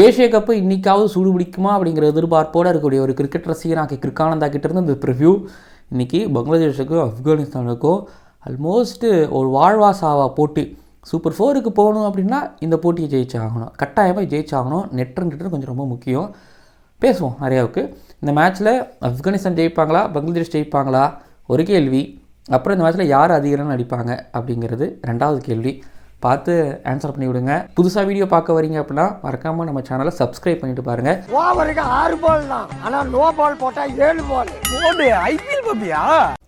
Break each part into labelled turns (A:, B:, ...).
A: Asia cup இன்றைக்காவது சூடு பிடிக்குமா அப்படிங்கிற எதிர்பார்ப்போடு இருக்கக்கூடிய ஒரு கிரிக்கெட் ரசிகனாக கிரிக்கானந்தா கிட்ட இருந்து இந்த ப்ரிவ்யூ. இன்றைக்கி பங்களாதேஷுக்கும் ஆப்கானிஸ்தானுக்கும் ஆல்மோஸ்ட்டு ஒரு வாழ்வா சாவா போட்டி. சூப்பர் 4க்கு போகணும் அப்படின்னா இந்த போட்டியை ஜெயிச்சாகணும், கட்டாயமாக ஜெயிச்சாகணும். நெட்டு கொஞ்சம் ரொம்ப முக்கியம். பேசுவோம் நிறையாவுக்கு. இந்த மேட்ச்சில் ஆப்கானிஸ்தான் ஜெயிப்பாங்களா பங்களாதேஷ் ஜெயிப்பாங்களா ஒரு கேள்வி. அப்புறம் இந்த மேட்ச்சில் யார் அதிக ரன் அடிப்பாங்க அப்படிங்கிறது ரெண்டாவது கேள்வி. பார்த்து ஆன்சர் பண்ணி விடுங்க. புதுசாக வீடியோ பார்க்க வரீங்க அப்படின்னா மறக்காமல் நம்ம சேனலை சப்ஸ்கிரைப் பண்ணிட்டு பாருங்கள்.
B: ஓவருக்கு 6 பால் தான், ஆனால் நோ பால் போட்டால் 7 பால் போடு. ஐபிஎல் பார்த்தியா?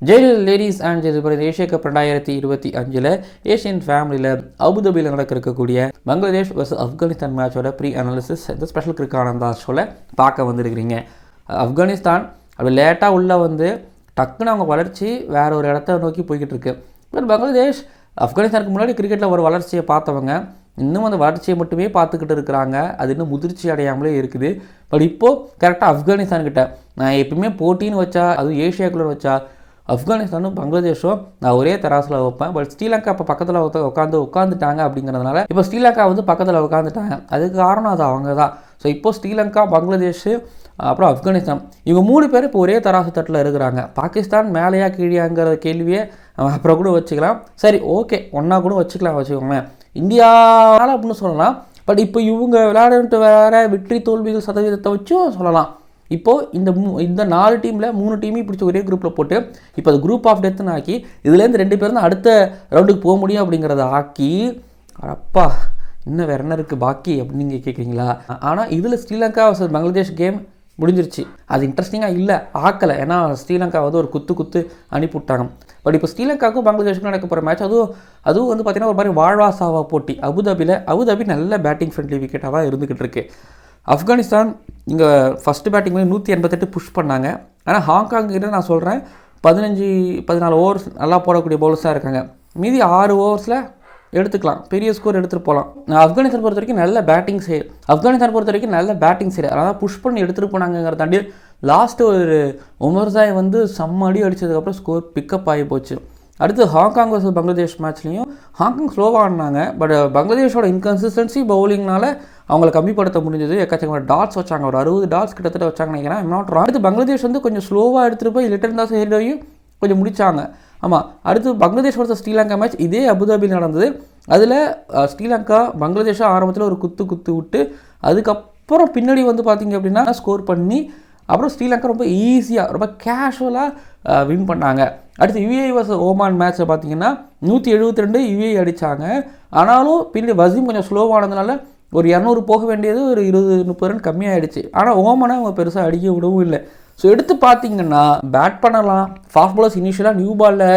A: ஜெயில் லேடிஸ் அண்ட் ஜெயில் ஏஷியா கப் 2025 ஏஷியன் ஃபேமிலியில் அபுதாபியில் இருக்கக்கூடிய பங்களாதேஷ் வர்சஸ் ஆப்கானிஸ்தான் மேட்சோட ப்ரீ அனாலிசிஸ் இந்த ஸ்பெஷல் கிரிக்கானந்தா ஷோவில் பார்க்க வந்துருக்கிறீங்க. ஆப்கானிஸ்தான் அப்படி லேட்டாக உள்ளே வந்து டக்குன்னு அவங்க வளர்ச்சி வேற ஒரு இடத்த நோக்கி போய்கிட்டு இருக்கு. பட் பங்களாதேஷ் ஆப்கானிஸ்தானுக்கு முன்னாடி கிரிக்கெட்டில் ஒரு வளர்ச்சியை பார்த்தவங்க இன்னும் அந்த வளர்ச்சியை மட்டுமே பார்த்துக்கிட்டு இருக்கிறாங்க. அது இன்னும் முதிர்ச்சி அடையாமலே இருக்குது. பட் இப்போது கரெக்டாக ஆப்கானிஸ்தான்கிட்ட நான் எப்பவுமே போட்டின்னு வச்சா, அதுவும் ஏஷியாக்குள்ளே வச்சா ஆப்கானிஸ்தானும் பங்களாதேஷும் நான் ஒரே தராசில் வைப்பேன். பட் ஸ்ரீலங்கா இப்போ பக்கத்தில் உட்காந்துட்டாங்க அப்படிங்கிறதுனால இப்போ ஸ்ரீலங்கா வந்து பக்கத்தில் உட்காந்துட்டாங்க. அதுக்கு காரணம் அது அவங்க தான். ஸோ இப்போது ஸ்ரீலங்கா பங்களாதேஷ் அப்புறம் ஆப்கானிஸ்தான் இவங்க 3 பேர் இப்போ ஒரே தராசு தட்டில் இருக்கிறாங்க. பாகிஸ்தான் மேலேயா கீழேங்கிற கேள்வியை அப்புறம் கூட வச்சுக்கலாம். சரி ஓகே, ஒன்றா கூட வச்சுக்கோங்களேன். இந்தியாவால் அப்படின்னு சொல்லலாம். பட் இப்போ இவங்க விளையாடுன்ட்டு வேறு வெற்றி தோல்விகள் சதவீதத்தை வச்சும் சொல்லலாம். இப்போது இந்த 4 டீமில் 3 டீமையும் பிடிச்ச ஒரே குரூப்பில் போட்டு இப்போ அது குரூப் ஆஃப் டெத்துன்னு ஆக்கி இதுலேருந்து 2 பேர் தான் அடுத்த ரவுண்டுக்கு போக முடியும் அப்படிங்கிறத ஆக்கி அப்பா இன்னும் வேறு என்ன இருக்குது பாக்கி அப்படின்னு நீங்கள் கேட்குறீங்களா? ஆனால் இதில் ஸ்ரீலங்கா வர்சஸ் பங்களாதேஷ் கேம் முடிஞ்சிருச்சு. அது இன்ட்ரெஸ்டிங்காக இல்லை, ஆக்கலை. ஏன்னா ஸ்ரீலங்கா வந்து ஒரு குத்து அனுப்பிவிட்டாங்க. பட் இப்போ ஸ்ரீலங்காவுக்கும் பங்களாதேஷுக்கும் நடக்க போகிற மேட்ச் அதுவும் வந்து பார்த்திங்கன்னா ஒரு மாதிரி வாழ்வாசாவா போட்டி. அபுதாபி நல்ல பேட்டிங் ஃப்ரெண்ட்லி விக்கெட்டாக தான் இருந்துக்கிட்டு இருக்கு. ஆப்கானிஸ்தான் இங்கே ஃபஸ்ட்டு பேட்டிங் வந்து 188 புஷ் பண்ணாங்க. ஆனால் ஹாங்காங் கிட்ட நான் சொல்கிறேன் 15-14 ஓவர்ஸ் நல்லா போடக்கூடிய பவுலர்ஸாக இருக்காங்க. மீதி 6 ஓவர்ஸில் எடுத்துக்கலாம், பெரிய ஸ்கோர் எடுத்துகிட்டு போகலாம். ஆப்கானிஸ்தான் பொறுத்த வரைக்கும் நல்ல பேட்டிங் சைடு அதனால் புஷ் பண்ணி எடுத்துகிட்டு போனாங்கிறத தாண்டி லாஸ்ட்டு ஒரு உமர்சாய் வந்து செம்ம அடி அடித்ததுக்கப்புறம் ஸ்கோர் பிக்கப் ஆகி போச்சு. அடுத்து ஹாங்காங் வர்சஸ் பங்களாதேஷ் மேட்ச்லேயும் ஹாங்காங் ஸ்லோவாக ஆடினாங்க. பட் பங்களாதேஷோட இன்கன்சிஸ்டன்சி பவுலிங்னால அவங்களை கம்மிப்படுத்த முடிஞ்சது. எக்கச்சக்கமான டாட்ஸ் வச்சாங்க, ஒரு 60 டாட்ஸ் கிட்டத்தட்ட வச்சாங்க நினைக்கிறேன். I'm not wrong. அடுத்து பங்களாதேஷ் வந்து கொஞ்சம் ஸ்லோவாக எடுத்துகிட்டு போய் லிட்டன் தாஸ் ஹெரிடையும் கொஞ்சம் முடித்தாங்க. ஆமாம், அடுத்து பங்களாதேஷ் வர்சஸ் ஸ்ரீலங்கா மேட்ச் இதே அபுதாபியில் நடந்தது. அதில் ஸ்ரீலங்கா பங்களாதேஷை ஆரம்பத்தில் ஒரு குத்து விட்டு அதுக்கப்புறம் பின்னாடி வந்து பார்த்திங்க அப்படின்னா ஸ்கோர் பண்ணி அப்புறம் ஸ்ரீலங்கா ரொம்ப ஈஸியாக ரொம்ப கேஷுவலாக வின் பண்ணாங்க. அடுத்து யுஏஇ வர்சஸ் ஓமான் மேட்ச்சில் பார்த்திங்கன்னா 172 யுஏஇ அடித்தாங்க. ஆனாலும் பின்னாடி வசீம் கொஞ்சம் ஸ்லோவானதுனால ஒரு 200 போக வேண்டியது ஒரு 20-30 ரன் கம்மியாகிடுச்சு. ஆனால் ஓமானை அவங்க பெருசாக அடிக்க விடவும் இல்லை. ஸோ எடுத்து பார்த்தீங்கன்னா பேட் பண்ணலாம், ஃபாஸ்ட் பாலர்ஸ் இனிஷியலாக நியூ பாலில்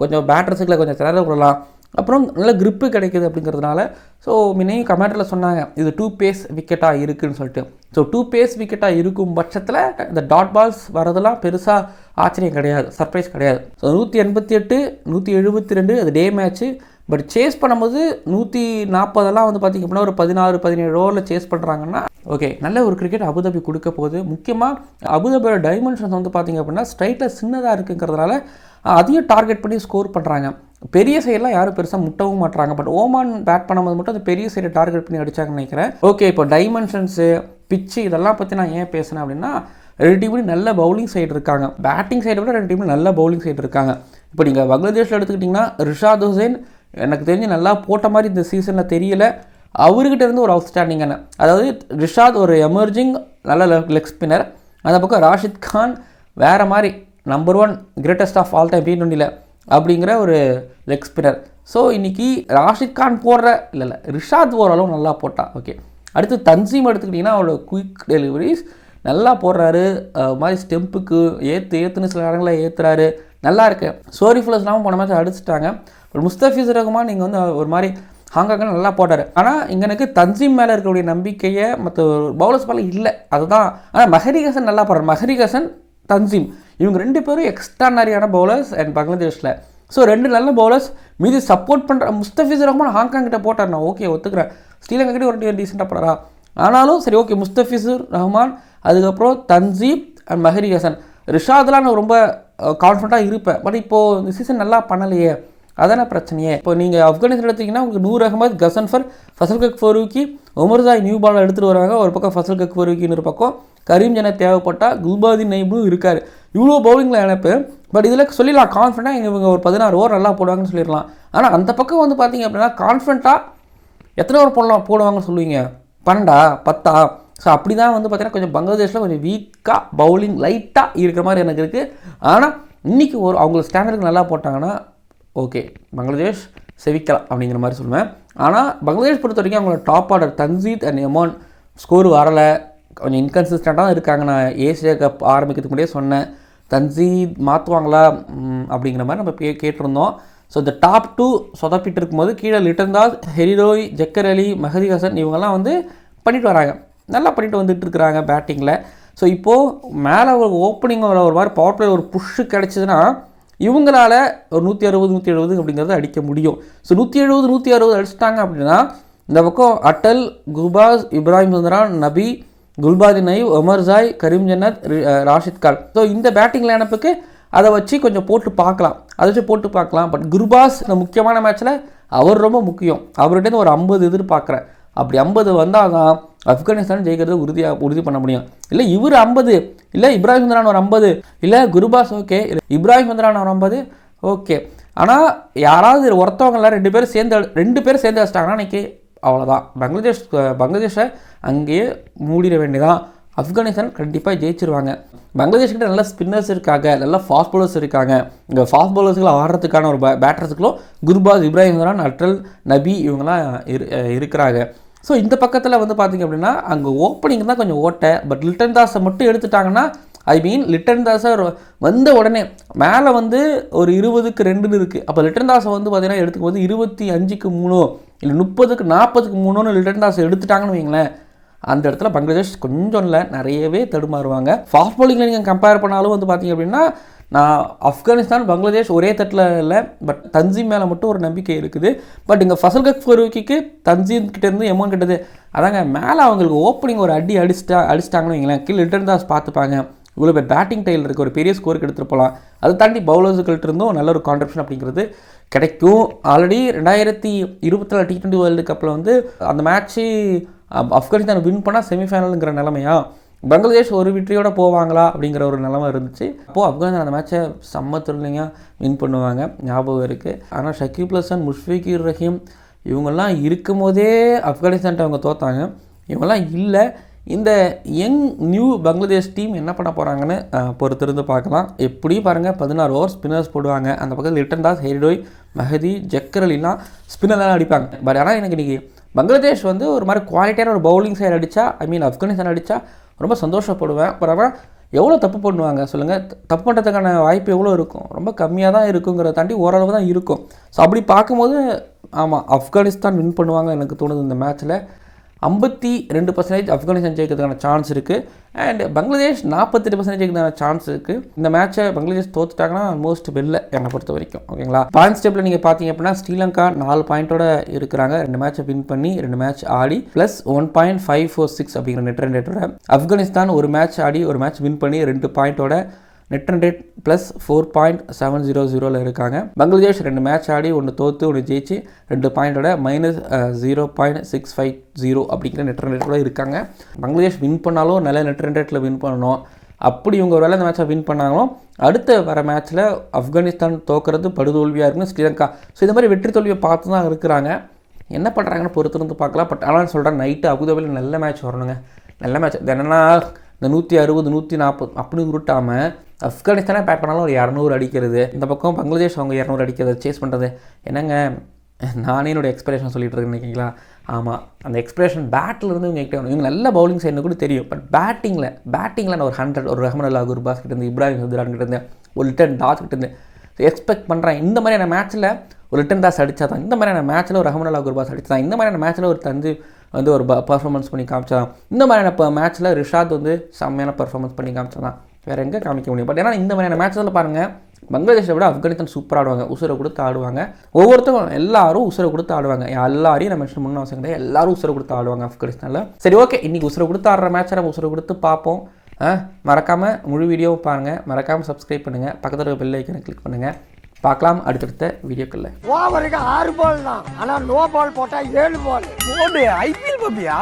A: கொஞ்சம் பேட்டர்ஸுக்கில் கொஞ்சம் திறற விடலாம், அப்புறம் நல்ல கிரிப்பு கிடைக்குது அப்படிங்கிறதுனால. ஸோ முன்னையும் கமெண்டில் சொன்னாங்க இது 2 பேஸ் விக்கெட்டாக இருக்குதுன்னு சொல்லிட்டு. ஸோ 2 பேஸ் விக்கெட்டாக இருக்கும் பட்சத்தில் இந்த டாட் பால்ஸ் வரதெல்லாம் பெருசாக ஆச்சரியம் கிடையாது, சர்ப்ரைஸ் கிடையாது. ஸோ 188 172 அது டே மேட்ச்சு. பட் சேஸ் பண்ணும்போது 140 வந்து பார்த்திங்க அப்படின்னா ஒரு 16-17 ஓவரில் சேஸ் பண்ணுறாங்கன்னா ஓகே, நல்ல ஒரு கிரிக்கெட் அபுதாபி கொடுக்க போகுது. முக்கியமாக அபுதாபியோட டைமென்ஷன்ஸ் வந்து பார்த்திங்க அப்படின்னா ஸ்ட்ரைட்டில் சின்னதாக இருக்குங்கிறதுனால அதையும் டார்கெட் பண்ணி ஸ்கோர் பண்ணுறாங்க. பெரிய சைடெலாம் யாரும் பெருசாக முட்டவும் மாட்டுறாங்க. பட் ஓமான் பேட் பண்ணும்போது மட்டும் அந்த பெரிய சைடை டார்கெட் பண்ணி அடித்தாங்கன்னு நினைக்கிறேன். ஓகே, இப்போ டைமென்ஷன்ஸு பிச்சு இதெல்லாம் பற்றி நான் ஏன் பேசுனேன் அப்படின்னா 2 டீம்லையும் நல்ல பவுலிங் சைடு இருக்காங்க. பேட்டிங் சைடை விட 2 டீம்லையும் நல்ல பவுலிங் சைடு இருக்காங்க. இப்போ நீங்கள் பங்களாதேஷில் எடுத்துக்கிட்டிங்கன்னா ரிஷாத் ஹுசைன் எனக்கு தெரிஞ்சு நல்லா போட்ட மாதிரி இந்த சீசனில் தெரியல. அவர்கிட்ட இருந்து ஒரு அவுட்ஸ்டாண்டிங்கான, அதாவது ரிஷாத் ஒரு எமர்ஜிங் நல்ல லெக் ஸ்பின்னர். அந்த பக்கம் ராஷித் கான் வேறு மாதிரி number 1 greatest of all time T20 அப்படிங்கிற ஒரு லெக் ஸ்பின்னர். ஸோ இன்றைக்கி ராஷித் கான் இல்லை ரிஷாத் ஓரளவு நல்லா போட்டா. ஓகே, அடுத்து தன்சீம் எடுத்துக்கிட்டிங்கன்னா அவரோட குயிக் டெலிவரிஸ் நல்லா போடுறாரு. மாதிரி ஸ்டெம்புக்கு ஏற்றுன்னு சில இடங்களில் ஏற்றுறாரு, நல்லா இருக்கு. சோரி ஃபுல்லஸ்லாம் போன மேட்ச் அடிச்சுட்டாங்க. பட் முஸ்தபிசர் ரஹ்மான் நீங்கள் வந்து ஒரு மாதிரி ஹாங்காங்கில் நல்லா போட்டார். ஆனால் இங்கே எனக்கு தன்சீம் மேலே இருக்கக்கூடிய நம்பிக்கையை மற்ற பவுலர்ஸ் மேலே இல்லை, அதுதான். ஆனால் மெஹரி ஹசன் நல்லா போடுறார். மெஹரி ஹசன் தன்சீம் இவங்க 2 பேரும் எக்ஸ்ட்ரானரியான பவுலர்ஸ் அண்ட் பங்களாதேஷில். ஸோ 2 நல்ல பவுலர்ஸ் மீது சப்போர்ட் பண்ணுற முஸ்தபிசர் ரஹ்மான் ஹாங்காங் கிட்ட போட்டார். நான் ஓகே ஒத்துக்கிறேன், ஸ்ரீலங்கா கிட்டே ஒரு டீசெண்டாக போடுறா. ஆனாலும் சரி ஓகே, முஸ்தபிசர் ரஹ்மான் அதுக்கப்புறம் தன்சீம் அண்ட் மெஹரி ஹசன். ரிஷாத்லாம் நான் ரொம்ப கான்ஃபிடண்ட்டாக இருப்பேன். பட் இப்போது இந்த சீசன் நல்லா பண்ணலையே, அதான பிரச்சனையே. இப்போ நீங்கள் ஆப்கானிஸ்தான் எடுத்திங்கன்னா உங்களுக்கு நூர் அகமது, கசன்ஃபர், ஃபசல்கக் ஃபரூக்கி, உமர்சாய் நியூ பால் எடுத்துகிட்டு வராங்க. ஒரு பக்கம் ஃபசல் கக்வருக்கின்னு ஒரு பக்கம் கரீம் ஜன்னத் தேவைப்பட்டால் குல்பாதீன் நைபும் இருக்கார். இவ்வளோ பவுலிங்கில் இணைப்பு. பட் இதில் சொல்லிடலாம் கான்ஃபிடண்ட்டாக இவங்க ஒரு 16 ஓவர் நல்லா போடுவாங்கன்னு சொல்லிடலாம். ஆனால் அந்த பக்கம் வந்து பார்த்தீங்க அப்படின்னா கான்ஃபிடண்ட்டாக எத்தனை ஓவர் போடுவாங்கன்னு சொல்லுவீங்க? 12 10? ஸோ அப்படி தான் வந்து பார்த்தீங்கன்னா கொஞ்சம் பங்களாதேஷில் கொஞ்சம் வீக்காக பவுலிங் லைட்டாக இருக்கிற மாதிரி எனக்கு இருக்குது. ஆனால் இன்றைக்கி அவங்கள ஸ்டாண்டர்டுக்கு நல்லா போட்டாங்கன்னா ஓகே பங்களாதேஷ் செவிக்கலாம் அப்படிங்கிற மாதிரி சொல்லுவேன். ஆனால் பங்களாதேஷ் பொறுத்த வரைக்கும் அவங்களோட top order Tanzid and Emon score வரலை, கொஞ்சம் இன்கன்சிஸ்டண்ட்டாக இருக்காங்க. நான் ஏசியா கப் ஆரம்பிக்கிறதுக்கு முன்னாடியே சொன்னேன் தன்சீத் மாற்றுவாங்களா அப்படிங்கிற மாதிரி நம்ம கேட்டிருந்தோம். ஸோ இந்த டாப் 2 சொதப்பிட்டு இருக்கும்போது கீழே லிட்டன் தாஸ், ஹெரிரோய், ஜக்கர் அலி, மெஹதி ஹசன் இவங்கெல்லாம் வந்து பண்ணிட்டு வராங்க, நல்லா பண்ணிட்டு வந்துட்டு இருக்கிறாங்க பேட்டிங்கில். ஸோ இப்போது மேலே ஒரு ஓப்பனிங் ஒரு மாதிரி பவர் பிளே ஒரு புஷ்ஷு கிடச்சிதுன்னா இவங்களால ஒரு 160 170 அப்படிங்கிறத அடிக்க முடியும். ஸோ 170 160 அடிச்சிட்டாங்க அப்படின்னா இந்த பக்கம் அட்டல், குர்பாஸ், இப்ராஹிம் சந்திரான், நபி, குல்பாதீன் நைப், உமர்சாய், கரீம் ஜன்னத், ராஷித் கான். ஸோ இந்த பேட்டிங் லைனப்புக்கு அதை வச்சு கொஞ்சம் போட்டு பார்க்கலாம். பட் குர்பாஸ் இந்த முக்கியமான மேட்ச்சில் அவர் ரொம்ப முக்கியம். அவர்கிட்ட ஒரு 50 எதிர்பார்க்குறேன். அப்படி 50 வந்தால் தான் ஆப்கானிஸ்தான் ஜெயிக்கிறத உறுதி பண்ண முடியும். இல்லை இவர் 50, இல்லை இப்ராஹிம் சந்திரான் ஒரு 50, இல்லை குர்பாஸ் ஓகே, இல்லை இப்ராஹிம் சந்திரான் ஒரு 50 ஓகே. ஆனால் யாராவது ஒருத்தவங்கள 2 பேர் சேர்ந்து வச்சிட்டாங்கன்னா இன்றைக்கி அவ்வளோதான். பங்களாதேஷை அங்கேயே மூடிட வேண்டியதான். ஆப்கானிஸ்தான் கண்டிப்பாக ஜெயிச்சிருவாங்க. பங்களாதேஷ்கிட்ட நல்ல ஸ்பின்னர்ஸ் இருக்காங்க, நல்ல ஃபாஸ்ட் பவுலர்ஸ் இருக்காங்க. இங்கே ஃபாஸ்ட் பவுலர்ஸ்களை ஆடுறதுக்கான ஒரு பேட்டர்ஸுகளும் குர்பாஸ், இப்ராஹிம் சந்திரான், அட்டல், நபி இவங்கெல்லாம் இருக்கிறாங்க. ஸோ இந்த பக்கத்தில் வந்து பார்த்திங்க அப்படின்னா அங்கே ஓப்பனிங் தான் கொஞ்சம் ஓட்டை. பட் லிட்டன் தாஸை மட்டும் எடுத்துட்டாங்கன்னா லிட்டன் தாஸை வந்த உடனே மேலே வந்து ஒரு 20க்கு 2 இருக்குது. அப்போ லிட்டன் தாஸை வந்து பார்த்திங்கன்னா எடுத்துக்கும் போது 25க்கு 3 இல்லை 30க்கு 40க்கு 3 லிட்டன் தாஸை எடுத்துட்டாங்கன்னு வைங்களேன், அந்த இடத்துல பங்களாதேஷ் கொஞ்சம் இல்லை நிறையவே தடுமாறுவாங்க. ஃபாஸ்ட் பவுலிங்கில் நீங்கள் கம்பேர் பண்ணாலும் வந்து பார்த்திங்க அப்படின்னா நான் ஆப்கானிஸ்தான் பங்களாதேஷ் ஒரே தட்டில் இல்லை. பட் தன்சீம் மேலே மட்டும் ஒரு நம்பிக்கை இருக்குது. பட் இங்கே ஃபசல் கக்வருக்கிக்கு தன்சீம் கிட்டேருந்து எமான் கிட்டது அதாங்க மேலே அவங்களுக்கு ஓப்பனிங் ஒரு அடிச்சிட்டாங்கன்னு வைங்களேன், கீழே லிட்டன் தாஸ் பார்த்துப்பாங்க. இவ்வளோ பேர் பேட்டிங் டைல் இருக்குது, ஒரு பெரிய ஸ்கோருக்கு எடுத்துகிட்டு போகலாம். அதை தாண்டி பவுலர்ஸுக்கிட்ட இருந்தும் நல்ல ஒரு கான்ட்ரிபியூஷன் அப்படிங்கிறது கிடைக்கும். ஆல்ரெடி 2024 T20 வேர்ல்டு கப்பில் வந்து அந்த மேட்ச்சு ஆப்கானிஸ்தான் வின் பண்ணால் செமிஃபைனலுங்கிற நிலைமையா, பங்களாதேஷ் ஒரு விக்டரியோட போவாங்களா அப்படிங்கிற ஒரு நிலைமை இருந்துச்சு. அப்போது ஆப்கானிஸ்தான் அந்த மேட்சை செம்ம த்ரில்லிங்காக வின் பண்ணுவாங்க, ஞாபகம் இருக்குது. ஆனால் ஷக்கீப் அல் ஹசன், முஷ்ஃபிகுர் ரஹீம் இவங்கெல்லாம் இருக்கும் போதே ஆப்கானிஸ்தான்ட்ட அவங்க தோத்தாங்க. இவங்கெல்லாம் இல்லை. இந்த யங் நியூ பங்களாதேஷ் டீம் என்ன பண்ண போகிறாங்கன்னு பொறுத்திருந்து பார்க்கலாம். எப்படி பாருங்கள் 16 ஓவர் ஸ்பின்னர்ஸ் போடுவாங்க. அந்த பக்கத்தில் லிட்டன் தாஸ், ஹெரிடோய், மெஹதி, ஜக்கர் அலிலாம் ஸ்பின்னர் தான் அடிப்பாங்க. பட் ஆனால் எனக்கு இன்றைக்கி பங்களாதேஷ் வந்து ஒரு மாதிரி குவாலிட்டியான ஒரு பவுலிங் சைடு அடித்தா ஆப்கானிஸ்தான் அடித்தா ரொம்ப சந்தோஷப்படுவேன். பட் ஆனால் எவ்வளோ தப்பு பண்ணுவாங்க சொல்லுங்கள், தப்பு பண்ணுறதுக்கான வாய்ப்பு எவ்வளோ இருக்கும்? ரொம்ப கம்மியாக தான் இருக்குங்கிறத தாண்டி ஓரளவு தான் இருக்கும். ஸோ அப்படி பார்க்கும்போது ஆமாம் ஆப்கானிஸ்தான் வின் பண்ணுவாங்க எனக்கு தோணுது. இந்த மேட்ச்சில் 52% ஆப்கானிஸ்தான் ஜெயிக்கிறதுக்கான சான்ஸ் இருக்குது. அண்ட் பங்களாதேஷ் 48% ஜெயிக்கிறதுக்கான சான்ஸ் இருக்குது. இந்த மேட்சை பங்களாதேஷ் தோத்துட்டாங்கன்னா ஆல்மோஸ்ட் வெளில என்னை பொறுத்த வரைக்கும். ஓகேங்களா, பாயிண்ட்ஸ் டேபிளில் நீங்கள் பார்த்தீங்க அப்படின்னா ஸ்ரீலங்கா 4 பாயிண்ட்டோட இருக்கிறாங்க. 2 மேட்சை வின் பண்ணி 2 மேட்ச் ஆடி ப்ளஸ் 1.546 அப்படிங்கிற நெட் ரன் ரேட்டோட. ஆப்கானிஸ்தான் ஒரு மேட்ச் ஆடி ஒரு மேட்ச் வின் பண்ணி 2 பாயிண்ட்டோட நெட் ரன் ரேட் ப்ளஸ் 4.700 இருக்காங்க. பங்களாதேஷ் 2 மேட்ச் ஆடி 1 தோற்று 1 ஜெயிச்சு 2 பாயிண்டோட -0.650 அப்படிங்கிற நெட் ரன் ரேட்டோட இருக்காங்க. பங்களாதேஷ் வின் பண்ணாலும் நல்ல நெட் ரன் ரேட்டில் வின் பண்ணணும். அப்படி இவங்க ஒரு வேளை இந்த மேட்சை வின் பண்ணாங்களோ அடுத்த வர மேட்ச்சில் ஆப்கானிஸ்தான் தோக்கிறது படுதோல்வியாக இருக்குன்னு ஸ்ரீலங்கா. ஸோ இந்த மாதிரி வெற்றி தோல்வியை பார்த்து தான் இருக்கிறாங்க. என்ன பண்ணுறாங்கன்னு பொறுத்திருந்து பார்க்கலாம். பட் ஆனால் சொல்கிறேன், நைட்டு அபுதாபியில் நல்ல மேட்ச் வரணுங்க. நல்ல மேட்ச் என்னென்னா இந்த 160 140 அப்படி உருட்டாமல் ஆப்கானிஸ்தானே பேட் பண்ணாலும் ஒரு 200 அடிக்கிறது, இந்த பக்கம் பங்களாதேஷ் அவங்க 200 அடிக்கிறது, சேஸ் பண்ணுறது. என்னங்க நானே என்னோடய எக்ஸ்பிரேஷன் சொல்லிட்டு இருக்கேன் நினைக்கிங்களா? ஆமாம், அந்த எக்ஸ்பிரேஷன் பேட்டில் இருந்து இவங்க கிட்டே இவங்க நல்ல பவுலிங் சைடு கூட தெரியும். பட் பேட்டிங்கில் நான் ஒரு 100 ஒரு ரஹ்மன் அல்லா குர்பாஸ் கிட்டேருந்து, இப்ராஹிம் சந்திரான் கிட்டேருந்து, ஒரு லிட்டன் தாஸ் கிட்டேருந்து எக்ஸ்பெக்ட் பண்ணுறேன். இந்த மாதிரியான மேட்ச்சில் ஒரு லிட்டன் தாஸ் அடித்தா தான், இந்த மாதிரியான மேட்ச்சில் ஒரு ரஹ்மன் அல்லா குர்பாஸ் அடித்தா தான், இந்த மாதிரியான மேட்ச்சில் ஒரு தஞ்சு வந்து ஒரு பர்ஃபார்மன்ஸ் பண்ணி காமிச்சாதான், இந்த மாதிரியான மேட்ச்சில் ரிஷாத் வந்து செம்மையான பர்ஃபார்மன்ஸ் பண்ணி காமிச்சாதான், வேறு எங்கே காமிக்க முடியும். பட் ஏன்னா இந்த மாதிரியான மேட்ச்சில் பாருங்கள், பங்களாதேஷை விட ஆப்கானிஸ்தான் சூப்பராக ஆடுவாங்க, உசுரை கொடுத்து ஆடுவாங்க. ஒவ்வொருத்தரும் எல்லாரும் உசுரை கொடுத்து ஆடுவாங்க. எல்லாரையும் நம்ம மென்ஷன் பண்ண அவசியம் கிடையாது, எல்லாரும் உசுரை கொடுத்து ஆடுவாங்க ஆப்கானிஸ்தானில். சரி, ஓகே, இன்றைக்கி உசுரை கொடுத்து ஆடுற மேட்ச்சை நம்ம உசுரை கொடுத்து பார்ப்போம். மறக்காமல் முழு வீடியோவும் பாருங்கள், மறக்காமல் சப்ஸ்கிரைப் பண்ணுங்கள், பக்கத்தில் பெல் ஐக்கனை கிளிக் பண்ணுங்கள். பார்க்கலாம் அடுத்தடுத்த வீடியோக்களில்.
B: ஓவருக்கு 6 பால் தான், ஆனா நோ பால் போட்டா 7 பால்.
C: போடு, ஐபிஎல் பாப்பியா?